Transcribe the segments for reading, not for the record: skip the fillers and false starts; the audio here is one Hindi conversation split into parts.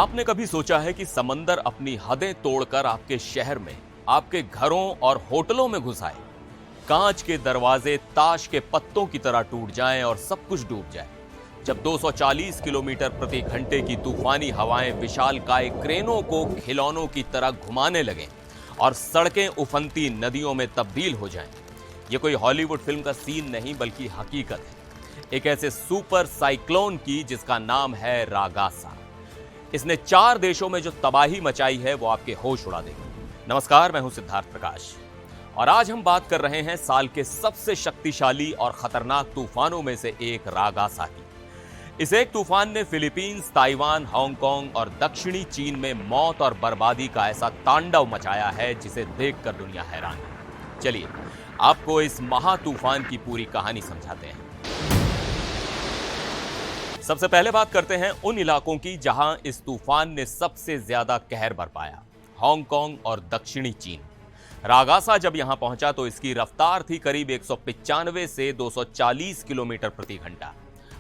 क्या आपने कभी सोचा है कि समंदर अपनी हदें तोड़कर आपके शहर में, आपके घरों और होटलों में घुस आए? कांच के दरवाजे ताश के पत्तों की तरह टूट जाएं और सब कुछ डूब जाए। जब 240 किलोमीटर प्रति घंटे की तूफानी हवाएं विशालकाय क्रेनों को खिलौनों की तरह घुमाने लगें और सड़कें उफनती नदियों में तब्दील हो जाएं। ये कोई हॉलीवुड फिल्म का सीन नहीं बल्कि हकीकत है, एक ऐसे सुपर साइक्लोन की जिसका नाम है रागासा। इसने 4 देशों में जो तबाही मचाई है वो आपके होश उड़ा देगी। नमस्कार, मैं हूं सिद्धार्थ प्रकाश और आज हम बात कर रहे हैं साल के सबसे शक्तिशाली और खतरनाक तूफानों में से एक रागासा की। इस एक तूफान ने फिलीपींस, ताइवान, हांगकांग और दक्षिणी चीन में मौत और बर्बादी का ऐसा तांडव मचाया है जिसे देखकर दुनिया हैरान है। चलिए आपको इस महा तूफान की पूरी कहानी समझाते हैं। सबसे पहले बात करते हैं उन इलाकों की जहां इस तूफान ने सबसे ज्यादा कहर बरपाया, हांगकांग और दक्षिणी चीन। रागासा जब यहां पहुंचा तो इसकी रफ्तार थी करीब 195 से 240 किलोमीटर प्रति घंटा।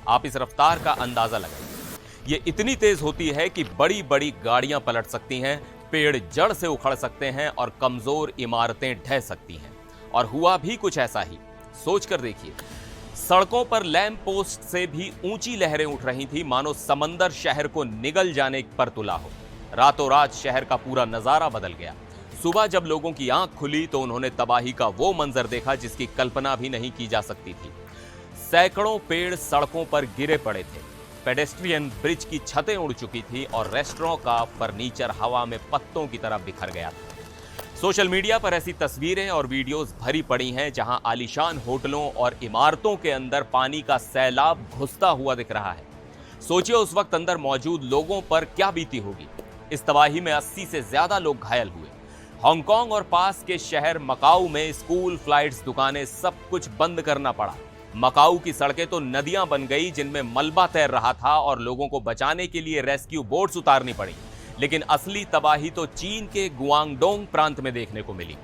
आप इस रफ्तार का अंदाजा लगाइए। ये इतनी तेज होती है कि बड़ी बड़ी गाड़ियां पलट सकती हैं, पेड़ जड़ से उखड़ सकते हैं और कमजोर इमारतें ढह सकती हैं। और हुआ भी कुछ ऐसा ही। सोचकर देखिए, सड़कों पर लैंप पोस्ट से भी ऊंची लहरें उठ रही थी, मानो समंदर शहर को निगल जाने पर तुला हो। रातों रात शहर का पूरा नजारा बदल गया। सुबह जब लोगों की आंख खुली तो उन्होंने तबाही का वो मंजर देखा जिसकी कल्पना भी नहीं की जा सकती थी। सैकड़ों पेड़ सड़कों पर गिरे पड़े थे, पेडेस्ट्रियन ब्रिज की छतें उड़ चुकी थी और रेस्टोरेंट का फर्नीचर हवा में पत्तों की तरह बिखर गया था। सोशल मीडिया पर ऐसी तस्वीरें और वीडियोस भरी पड़ी हैं जहां आलीशान होटलों और इमारतों के अंदर पानी का सैलाब घुसता हुआ दिख रहा है। सोचिए उस वक्त अंदर मौजूद लोगों पर क्या बीती होगी। इस तबाही में 80 से ज्यादा लोग घायल हुए। हांगकांग और पास के शहर मकाऊ में स्कूल, फ्लाइट्स, दुकानें, सब कुछ बंद करना पड़ा। मकाऊ की सड़कें तो नदियां बन गई जिनमें मलबा तैर रहा था और लोगों को बचाने के लिए रेस्क्यू बोट्स उतारनी पड़ी। लेकिन असली तबाही तो चीन के गुआंगडोंग प्रांत में देखने को मिली।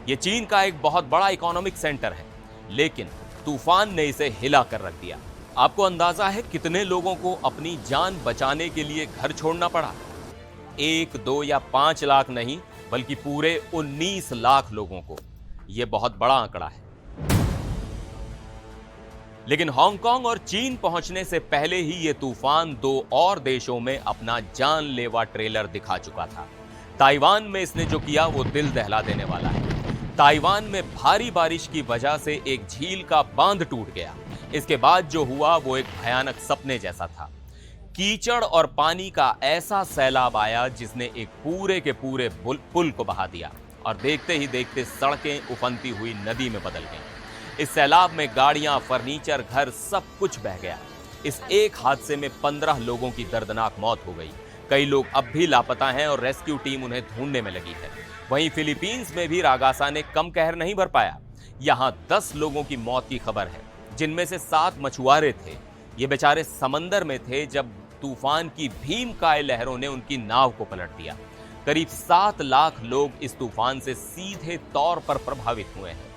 यह चीन का एक बहुत बड़ा इकोनॉमिक सेंटर है, लेकिन तूफान ने इसे हिला कर रख दिया। आपको अंदाजा है कितने लोगों को अपनी जान बचाने के लिए घर छोड़ना पड़ा? 1, 2 या 5 लाख नहीं, बल्कि पूरे 19 लाख लोगों को। यह बहुत बड़ा आंकड़ा है। लेकिन हांगकांग और चीन पहुंचने से पहले ही यह तूफान 2 और देशों में अपना जानलेवा ट्रेलर दिखा चुका था। ताइवान में इसने जो किया वो दिल दहला देने वाला है। ताइवान में भारी बारिश की वजह से एक झील का बांध टूट गया। इसके बाद जो हुआ वो एक भयानक सपने जैसा था। कीचड़ और पानी का ऐसा सैलाब आया जिसने एक पूरे के पूरे पुल को बहा दिया और देखते ही देखते सड़कें उफनती हुई नदी में बदल गईं। इस सैलाब में गाड़ियां, फर्नीचर, घर सब कुछ बह गया। इस एक हादसे में 15 लोगों की दर्दनाक मौत हो गई। कई लोग अब भी लापता हैं और रेस्क्यू टीम उन्हें ढूंढने में लगी है। वहीं फिलीपींस में भी रागासा ने कम कहर नहीं भर पाया। यहां 10 लोगों की मौत की खबर है, जिनमें से 7 मछुआरे थे। ये बेचारे समंदर में थे जब तूफान की भीमकाय लहरों ने उनकी नाव को पलट दिया। करीब 7 लाख लोग इस तूफान से सीधे तौर पर प्रभावित हुए हैं।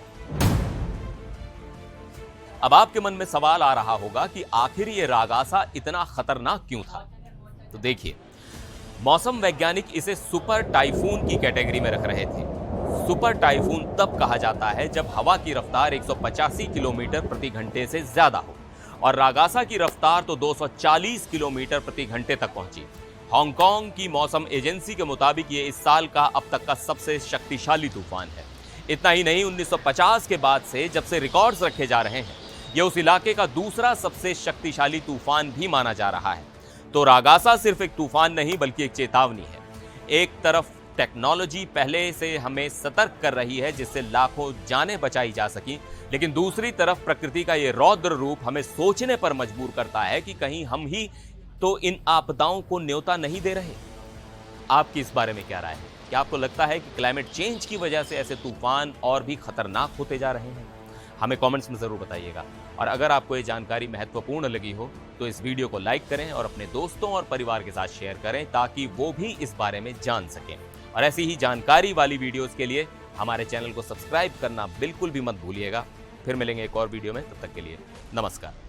अब आपके मन में सवाल आ रहा होगा कि आखिर ये रागासा इतना खतरनाक क्यों था? तो देखिए, मौसम वैज्ञानिक इसे सुपर टाइफून की कैटेगरी में रख रहे थे। सुपर टाइफून तब कहा जाता है जब हवा की रफ्तार 185 किलोमीटर प्रति घंटे से ज्यादा हो, और रागासा की रफ्तार तो 240 किलोमीटर प्रति घंटे तक पहुंची। हांगकांग की मौसम एजेंसी के मुताबिक ये इस साल का अब तक का सबसे शक्तिशाली तूफान है। इतना ही नहीं, 1950 के बाद से जब से रिकॉर्ड्स रखे जा रहे हैं, यह उस इलाके का दूसरा सबसे शक्तिशाली तूफान भी माना जा रहा है। तो रागासा सिर्फ एक तूफान नहीं बल्कि एक चेतावनी है। एक तरफ टेक्नोलॉजी पहले से हमें सतर्क कर रही है जिससे लाखों जानें बचाई जा सकी, लेकिन दूसरी तरफ प्रकृति का यह रौद्र रूप हमें सोचने पर मजबूर करता है कि कहीं हम ही तो इन आपदाओं को न्योता नहीं दे रहे। आपकी इस बारे में क्या राय है? क्या आपको लगता है कि क्लाइमेट चेंज की वजह से ऐसे तूफान और भी खतरनाक होते जा रहे हैं? हमें कमेंट्स में जरूर बताइएगा। और अगर आपको ये जानकारी महत्वपूर्ण लगी हो तो इस वीडियो को लाइक करें और अपने दोस्तों और परिवार के साथ शेयर करें ताकि वो भी इस बारे में जान सकें। और ऐसी ही जानकारी वाली वीडियोस के लिए हमारे चैनल को सब्सक्राइब करना बिल्कुल भी मत भूलिएगा। फिर मिलेंगे एक और वीडियो में, तब तक के लिए नमस्कार।